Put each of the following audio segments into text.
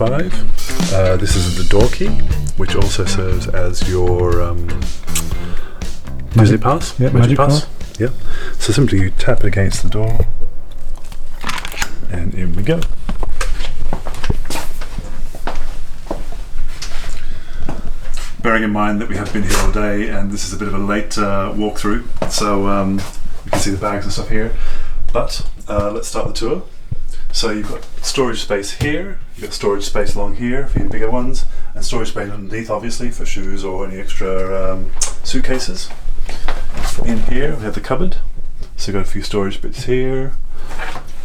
5. This is the door key, which also serves as your Disney Pass. Yeah, Magic Pass. Yeah. So simply you tap it against the door, and in we go. Bearing in mind that we have been here all day, and this is a bit of a late walkthrough, so you can see the bags and stuff here. But let's start the tour. So you've got storage space here, you've got storage space along here for your bigger ones, and storage space underneath, obviously, for shoes or any extra suitcases. In here we have the cupboard, so you've got a few storage bits here.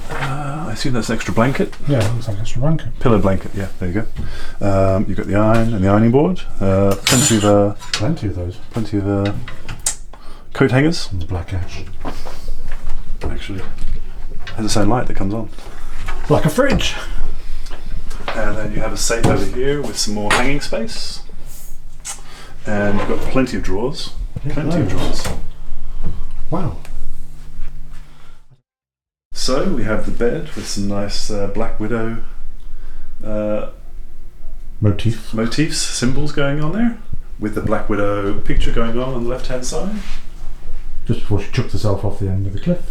I assume that's an extra blanket. Yeah, it looks like an extra blanket. Pillow blanket, yeah, there you go. You've got the iron and the ironing board. Plenty of those. Plenty of coat hangers. And the black ash. Actually, has its own light that comes on. Like a fridge. And then you have a safe over here with some more hanging space. And you've got plenty of drawers. Plenty of drawers. Wow. So we have the bed with some nice Black Widow motifs, symbols going on there, with the Black Widow picture going on the left hand side. Just before she chucked herself off the end of the cliff.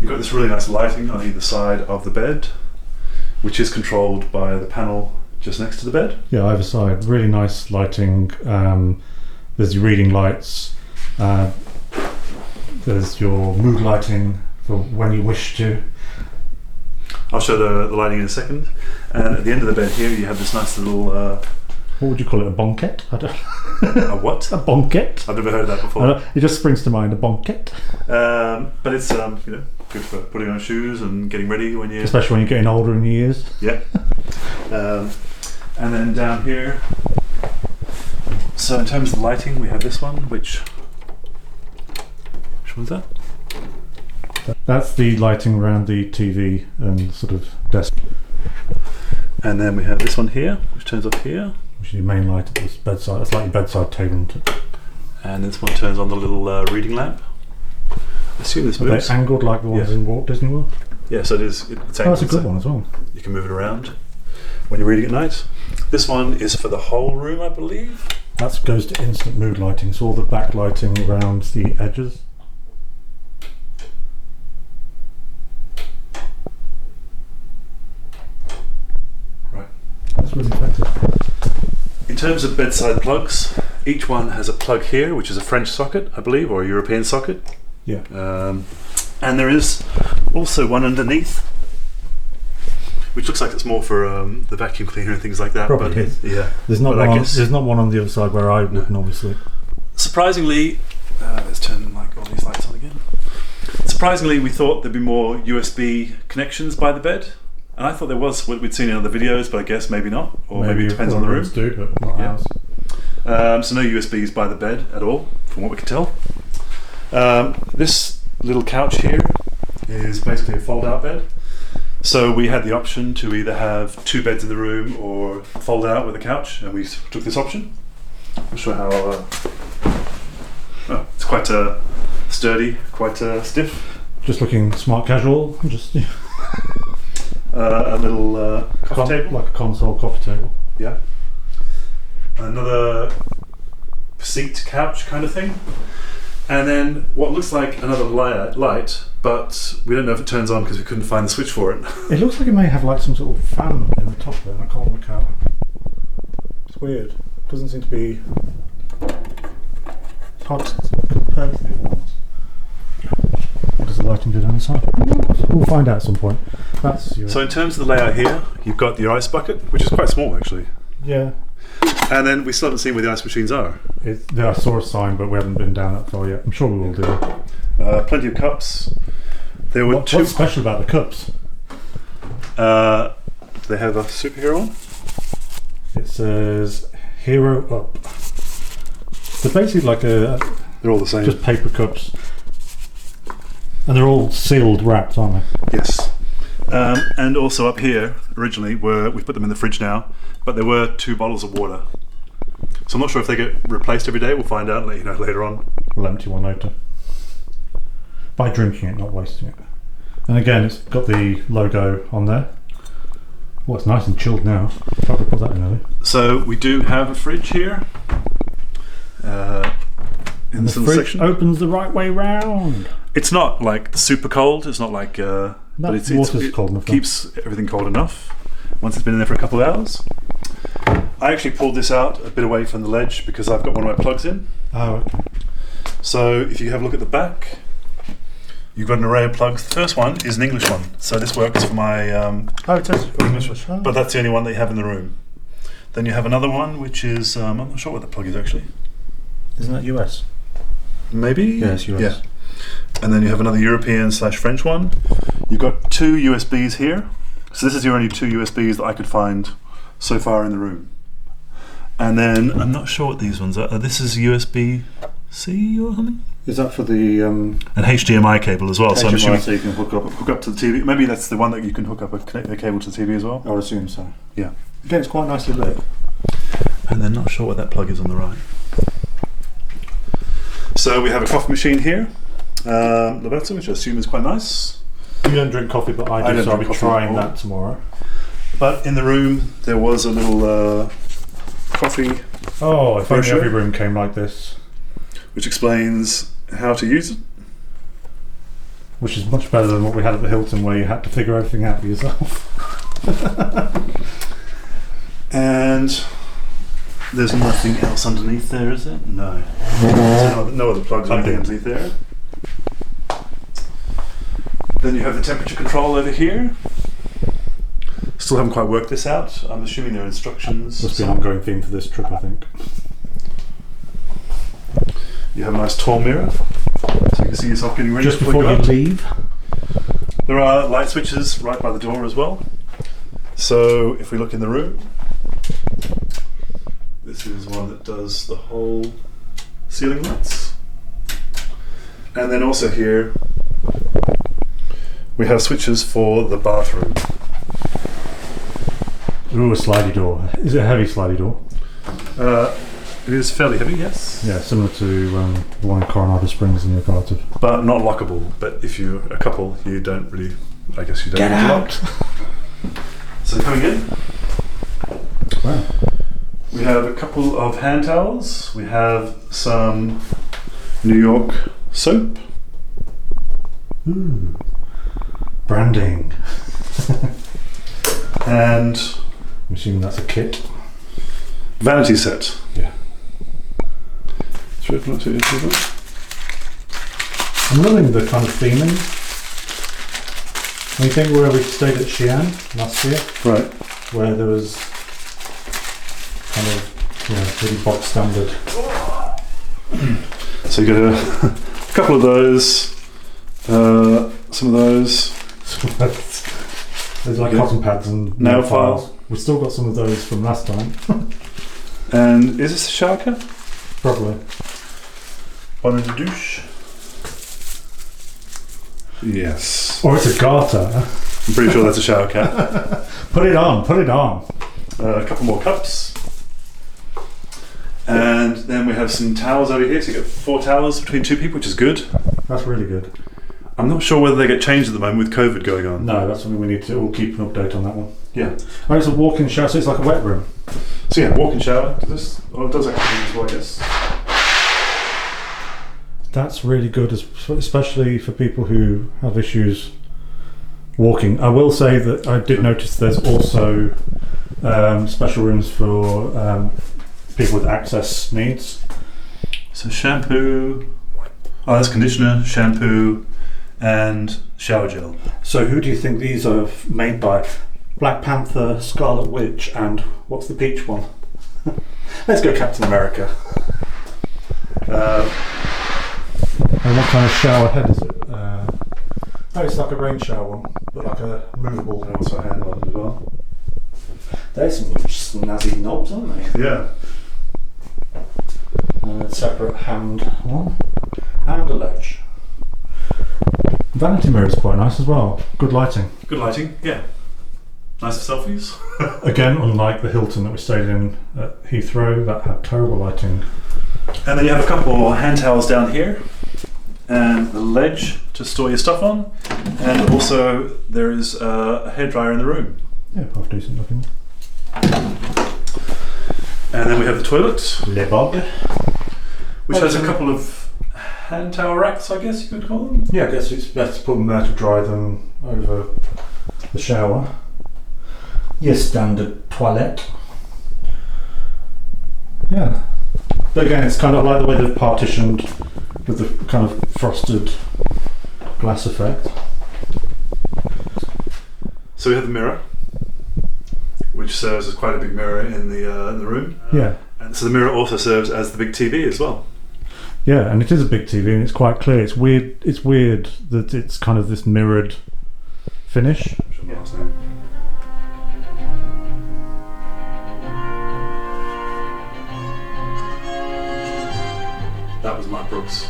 You've got this really nice lighting on either side of the bed, which is controlled by the panel just next to the bed. Yeah, either side. Really nice lighting. There's your reading lights. There's your mood lighting for when you wish to. I'll show the lighting in a second. And at the end of the bed here, you have this nice little... what would you call it? A bonquette? I don't. A what? A bonquette. I've never heard of that before. It just springs to mind, a bonquette. But it's good for putting on shoes and getting ready when you... Especially when you're getting older in your years. Yeah. And then down here, so in terms of the lighting, we have this one, which one's that? That's the lighting around the TV and sort of desk. And then we have this one here, which turns off here. Which is your main light at this bedside. It's like your bedside table. And this one turns on the little reading lamp. I assume this moves. Are they angled like the ones in Walt Disney World? Yeah, so it is. It's angled. Oh, that's a good one as well. You can move it around when you're reading at night. This one is for the whole room, I believe. That goes to instant mood lighting, so all the backlighting around the edges. Right. That's really effective. In terms of bedside plugs, each one has a plug here, which is a French socket, I believe, or a European socket. Yeah. And there is also one underneath, which looks like it's more for the vacuum cleaner and things like that. Probably but is. Yeah. There's not one on the other side where I would, obviously. Surprisingly, let's turn all these lights on again. Surprisingly, we thought there'd be more USB connections by the bed, and I thought there was what we'd seen in other videos, but I guess maybe not, or maybe it depends on the room. Do, but not ours. So no USBs by the bed at all, from what we can tell. This little couch here is basically a fold-out bed. So we had the option to either have 2 beds in the room or fold out with a couch, and we took this option. I'm sure how. It's quite sturdy, quite stiff. Just looking smart casual. Just a little coffee table, like a console coffee table. Yeah. Another seat couch kind of thing. And then what looks like another light, but we don't know if it turns on because we couldn't find the switch for it. It looks like it may have like some sort of fan in the top there, and I can't work out. It's weird. Doesn't seem to be. It's hard to compare to the other ones. What does the lighting do down the side? We'll find out at some point. So in terms of the layout here, you've got your ice bucket, which is quite small actually. Yeah. And then we still haven't seen where the ice machines are. I saw a sign, but we haven't been down that far yet. I'm sure we will do. Plenty of cups. There were What's special about the cups? Do they have a superhero on? It says Hero Up. They're basically like they're all the same. Just paper cups. And they're all sealed, wrapped, aren't they? Yes. And also up here, originally, we put them in the fridge now, but there were 2 bottles of water. So I'm not sure if they get replaced every day. We'll find out and let you know later on. We'll empty one later. By drinking it, not wasting it. And again, it's got the logo on there. Well, it's nice and chilled now. Probably put that in early. So we do have a fridge here. In this The little fridge section. opens the right way round. It's not like super cold. It's not like, but Water's cold enough. keeps everything cold enough once it's been in there for a couple of hours. I actually pulled this out a bit away from the ledge because I've got one of my plugs in. Oh, okay. So if you have a look at the back, you've got an array of plugs. The first one is an English one, so this works for my Oh, it says English, but that's the only one that you have in the room. Then you have another one which is I'm not sure what the plug is actually. Isn't that US? Maybe. Yeah, it's US. Yeah. And then you have another European/French one. You've got 2 USBs here. So this is your only 2 USBs that I could find so far in the room. And then I'm not sure what these ones are. This is USB-C or something? Is that for the An HDMI cable as well. So I'm assuming so you can hook hook up to the TV. Maybe that's the one that you can hook up a cable to the TV as well. I would assume so. Yeah. Again, it's quite nicely lit. And then not sure what that plug is on the right. So we have a coffee machine here, Roberto, which I assume is quite nice. You don't drink coffee, but I do, don't so I'll be drink coffee trying at all. that tomorrow. But in the room there was a little coffee Oh, if only Brochure? every room came like this. which explains how to use it. Which is much better than what we had at the Hilton, where you had to figure everything out for yourself. And there's nothing else underneath there, is there? No. So no other plugs or anything underneath there. Then you have the temperature control over here. Still haven't quite worked this out. I'm assuming there are instructions. Must be an ongoing theme for this trip, I think. You have a nice tall mirror, so you can see yourself getting ready Just before before you you go out. leave. There are light switches right by the door as well. So if we look in the room, this is one that does the whole ceiling lights. And then also here, we have switches for the bathroom. Ooh, a slidey door. Is it a heavy slidey door? It is fairly heavy, yes. Yeah, similar to the one in Coronado Springs in the Cardiff. But not lockable. But if you're a couple, you don't really, I guess you don't Get need to out! lock. So coming in, Wow. we have a couple of hand towels. We have some New York soap. Ooh. Branding. And I'm assuming that's a kit. vanity set. Yeah. Should I open it to you? I'm loving the kind of theming. When you think where we stayed at Xi'an last year, Right. where there was kind of, really box standard. So you get a couple of those, some of those. There's like Yeah. cotton pads and Nail nail files. files. We've still got some of those from last time. And is this a shower cap? Probably. Bonnet de douche. Yes. Or it's a garter. I'm pretty sure that's a shower cap. Put it on, put it on. A couple more cups. And then we have some towels over here. So you get 4 towels between 2 people, which is good. That's really good. I'm not sure whether they get changed at the moment with COVID going on. No, that's something we need to all keep an update on that one. Yeah. Oh, it's a walk-in shower, so it's like a wet room. So yeah, walk-in shower. Does this? Oh, it does actually as well, yes. That's really good, especially for people who have issues walking. I will say that I did notice there's also special rooms for people with access needs. So shampoo. Oh, that's conditioner, shampoo, and shower gel. So who do you think these are made by? Black Panther, Scarlet Witch, and what's the peach one? Let's go Captain America. And what kind of shower head is it? Oh, it's like a rain shower one, but like a movable. And also a hand on as well. There's some snazzy knobs, aren't they? Yeah. And a separate hand one. And a ledge. Vanity mirror is quite nice as well. Good lighting. Good lighting. Yeah. Nice for selfies. Again, unlike the Hilton that we stayed in at Heathrow, that had terrible lighting. And then you have a couple hand towels down here, and a ledge to store your stuff on, and also there is a hairdryer in the room. Yeah, half decent looking. And then we have the toilet, Le Bob. which has a couple of hand towel racks, I guess you could call them. Yeah, I guess it's best to put them there to dry them over the shower. Your standard toilet. Yeah. But again, it's kind of like the way they've partitioned with the kind of frosted glass effect. So we have the mirror, which serves as quite a big mirror in the room. Yeah. And so the mirror also serves as the big TV as well. Yeah, and it is a big TV and it's quite clear. It's weird. It's weird that it's kind of this mirrored finish. Yeah. That was Mark Brooks.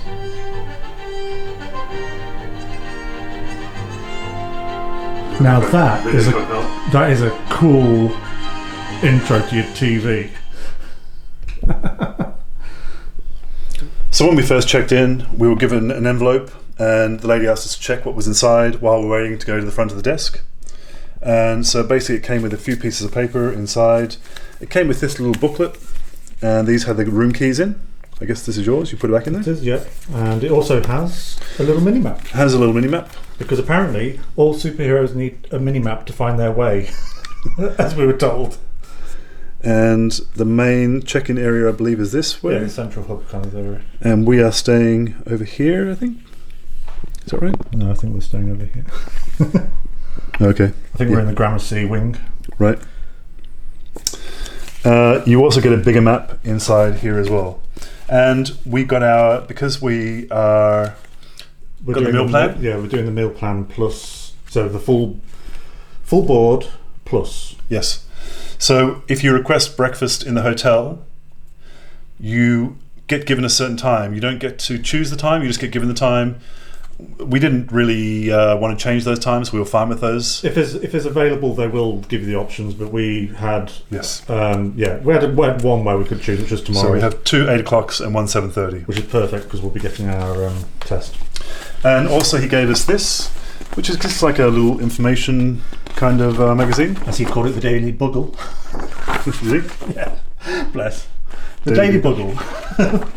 Now that Really is good belt. that is a cool intro to your TV. So when we first checked in, we were given an envelope and the lady asked us to check what was inside while we're waiting to go to the front of the desk. And so basically it came with a few pieces of paper inside. It came with this little booklet and these had the room keys in. I guess this is yours, you put it back in there? It is, yeah. And it also has a little mini map. It has a little mini map. Because apparently all superheroes need a mini map to find their way, as we were told. And the main check-in area, I believe, is this way. Yeah, the central hub kind of area. And we are staying over here, I think. Is that right? No, I think we're staying over here. Okay. I think we're in the Gramercy wing. Right. You also get a bigger map inside here as well. And we got our, because we are got the meal plan. Yeah, we're doing the meal plan plus, so the full board plus. Yes. So if you request breakfast in the hotel, you get given a certain time. You don't get to choose the time, you just get given the time. We didn't really want to change those times. We were fine with those. If it's available, they will give you the options. But we had Yes. we had one where we could choose, which is tomorrow. So we have 2 8 o'clocks and 1 7:30. which is perfect because we'll be getting our test. And also he gave us this, which is just like a little information kind of magazine. As he called it, the Daily Bugle. Really? Yeah, bless. The Daily Daily Bugle.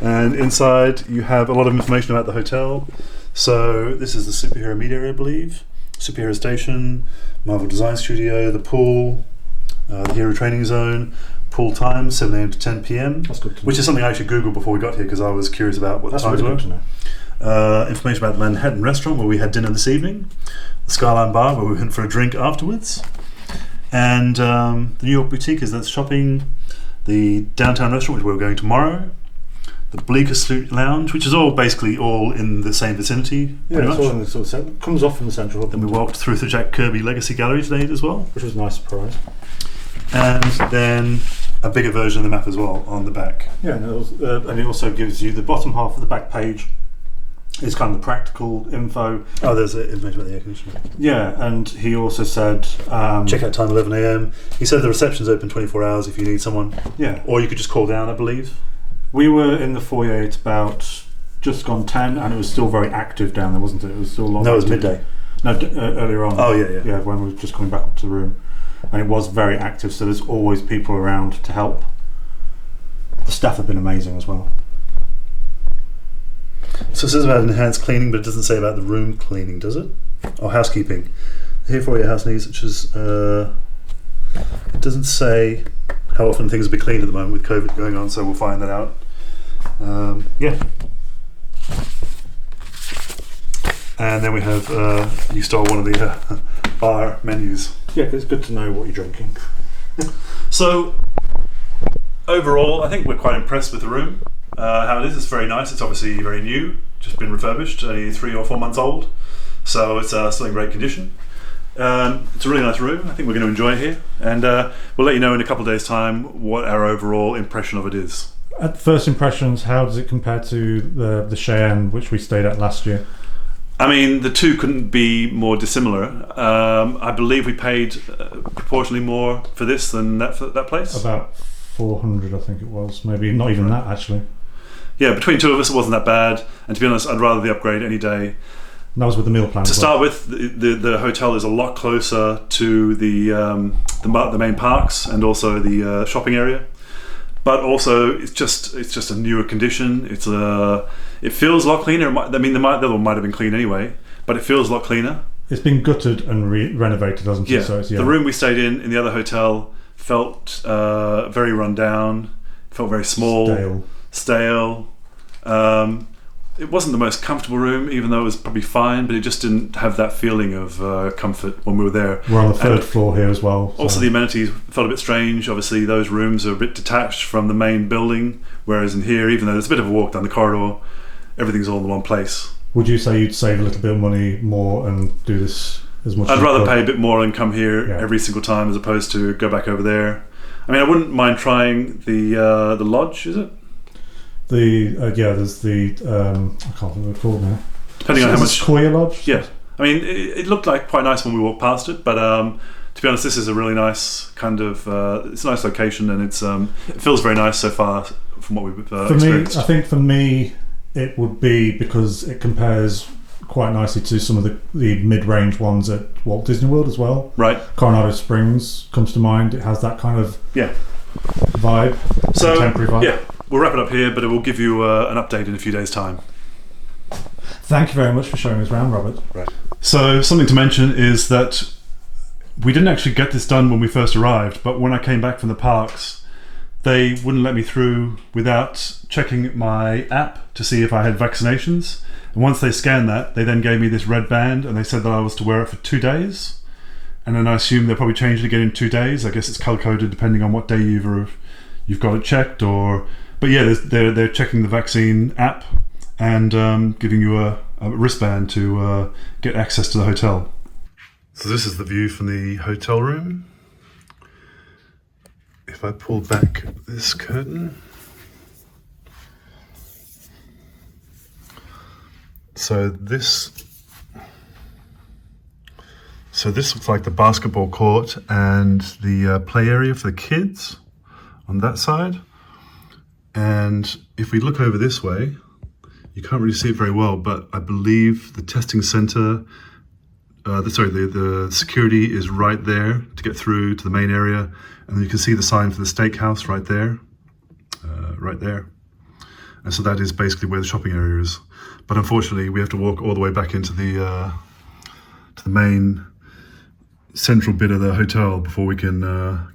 And inside you have a lot of information about the hotel. So this is the superhero media area, I believe. Superhero station, Marvel Design Studio, the pool, the hero training zone, pool time 7 a.m. to 10 p.m. That's good to know. Which is something I actually googled before we got here because I was curious about what That's the times really were. good to know. Information about the Manhattan restaurant where we had dinner this evening, the Skyline bar where we went for a drink afterwards, and the New York boutique is that's shopping, the downtown restaurant which we're going tomorrow, the Bleecker Street Lounge, which is all basically all in the same vicinity. Yeah, pretty it's much. all in the sort of comes off from the central hub. Then we walked through the Jack Kirby Legacy Gallery today as well, which was a nice surprise. and then a bigger version of the map as well on the back. Yeah, and it also gives you the bottom half of the back page is kind of the practical info. Oh, there's information about the air conditioner. Yeah, and he also said Check out time 11 a.m. He said the reception's open 24 hours if you need someone. Yeah, Or you could just call down, I believe. we were in the foyer at about just gone 10, and it was still very active down there, wasn't it? It was still long. No, it was midday. No, earlier on. Oh, yeah. Yeah, when we were just coming back up to the room, and it was very active. So there's always people around to help. The staff have been amazing as well. So it says about enhanced cleaning, but it doesn't say about the room cleaning, does it? Or housekeeping. Here for your house needs, which is... it doesn't say how often things will be cleaned at the moment with COVID going on, so we'll find that out. Yeah. And then we have, you stole one of the bar menus. Yeah, 'cause it's good to know what you're drinking. So, overall, I think we're quite impressed with the room. How it is, it's very nice. It's obviously very new, just been refurbished, only 3 or 4 months old. So it's still in great condition. It's a really nice room. I think we're going to enjoy it here. And we'll let you know in a couple of days' time what our overall impression of it is. At first impressions, how does it compare to the Cheyenne, which we stayed at last year? I mean, the two couldn't be more dissimilar. I believe we paid proportionally more for this than that place. About 400, I think it was. Maybe not even that, actually. Yeah, between two of us, it wasn't that bad. And to be honest, I'd rather the upgrade any day. And that was with the meal plan. To start with, the hotel is a lot closer to the main parks and also the shopping area. But also, it's just a newer condition. It feels a lot cleaner. The other one might have been clean anyway, but it feels a lot cleaner. It's been gutted and renovated, hasn't it? Yeah. So The room we stayed in the other hotel felt very run down. Felt very small, stale. It wasn't the most comfortable room, even though it was probably fine, but it just didn't have that feeling of comfort when we were there. We're on the third floor here as well. So. Also, the amenities felt a bit strange. Obviously, those rooms are a bit detached from the main building, whereas in here, even though there's a bit of a walk down the corridor, everything's all in one place. Would you say you'd save a little bit of money more and do this as much? I'd rather pay a bit more and come here every single time as opposed to go back over there. I mean, I wouldn't mind trying the lodge, is it? There's the I can't remember what it's called now. Depending on how much. Koya Lodge. Yeah, I mean, it looked like quite nice when we walked past it, but to be honest, this is a really nice kind of. It's a nice location, and it feels very nice so far from what we've experienced. I think for me, it would be because it compares quite nicely to some of the mid-range ones at Walt Disney World as well. Right. Coronado Springs comes to mind. It has that kind of vibe, contemporary vibe. Yeah. We'll wrap it up here, but it will give you an update in a few days' time. Thank you very much for showing us around, Robert. Right. So something to mention is that we didn't actually get this done when we first arrived, but when I came back from the parks, they wouldn't let me through without checking my app to see if I had vaccinations. And once they scanned that, they then gave me this red band, and they said that I was to wear it for 2 days. And then I assume they'll probably change it again in 2 days. I guess it's color-coded depending on what day you've got it checked, or... But yeah, they're checking the vaccine app and giving you a wristband to get access to the hotel. So this is the view from the hotel room. If I pull back this curtain. So this looks like the basketball court and the play area for the kids on that side. And if we look over this way, you can't really see it very well, but I believe the testing center, the security is right there to get through to the main area. And you can see the sign for the steakhouse right there, And so that is basically where the shopping area is. But unfortunately, we have to walk all the way back into the main central bit of the hotel before we can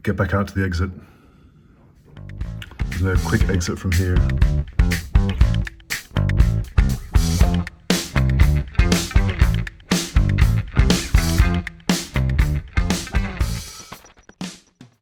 get back out to the exit. There's no quick exit from here.